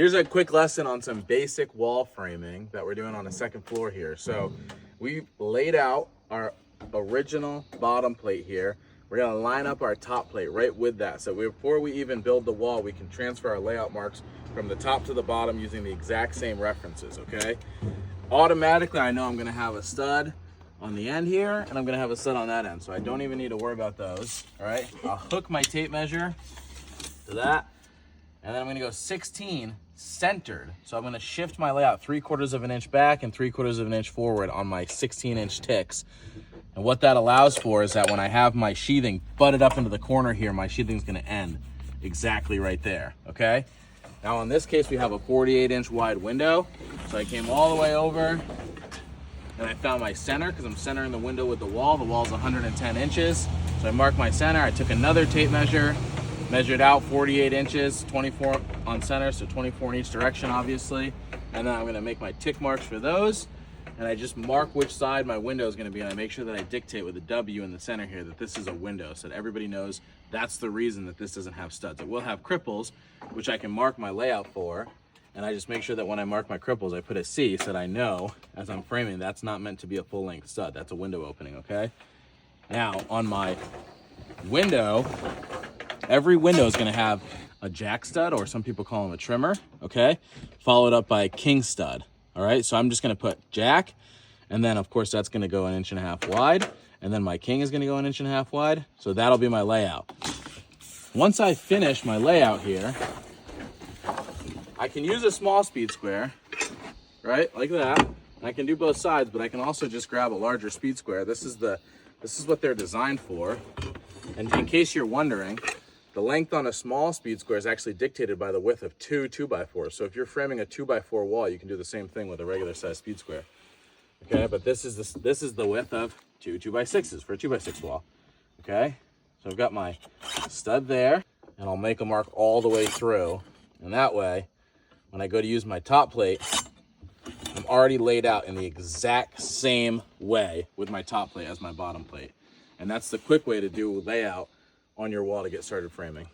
Here's a quick lesson on some basic wall framing that we're doing on the second floor here. So we laid out our original bottom plate here. We're gonna line up our top plate right with that. So before we even build the wall, we can transfer our layout marks from the top to the bottom using the exact same references, okay? Automatically, I know I'm gonna have a stud on the end here, and I'm gonna have a stud on that end, so I don't even need to worry about those, all right? I'll hook my tape measure to that, and then I'm gonna go 16 centered. So I'm gonna shift my layout 3/4 of an inch back and 3/4 of an inch forward on my 16-inch ticks. And what that allows for is that when I have my sheathing butted up into the corner here, my sheathing's gonna end exactly right there, okay? Now in this case, we have a 48-inch wide window. So I came all the way over and I found my center because I'm centering the window with the wall. The wall's 110 inches. So I marked my center. I took another tape measure, measured out 48 inches, 24 on center, so 24 in each direction, obviously. And then I'm gonna make my tick marks for those. And I just mark which side my window is gonna be, and I make sure that I dictate with a W in the center here that this is a window, so that everybody knows that's the reason that this doesn't have studs. It will have cripples, which I can mark my layout for, and I just make sure that when I mark my cripples, I put a C so that I know, as I'm framing, that's not meant to be a full-length stud. That's a window opening, okay? Now, on my window, every window is gonna have a jack stud, or some people call them a trimmer, okay? Followed up by a king stud. All right, so I'm just gonna put jack, and then of course that's gonna go 1.5 inches wide, and then my king is gonna go 1.5 inches wide, so that'll be my layout. Once I finish my layout here, I can use a small speed square, right, like that. I can do both sides, but I can also just grab a larger speed square. This is what they're designed for. And in case you're wondering, the length on a small speed square is actually dictated by the width of two 2x4s. So if you're framing a 2x4 wall, you can do the same thing with a regular size speed square. Okay, but this is the width of two 2x6s for a 2x6 wall. Okay, so I've got my stud there, and I'll make a mark all the way through. And that way, when I go to use my top plate, I'm already laid out in the exact same way with my top plate as my bottom plate. And that's the quick way to do layout on your wall to get started framing.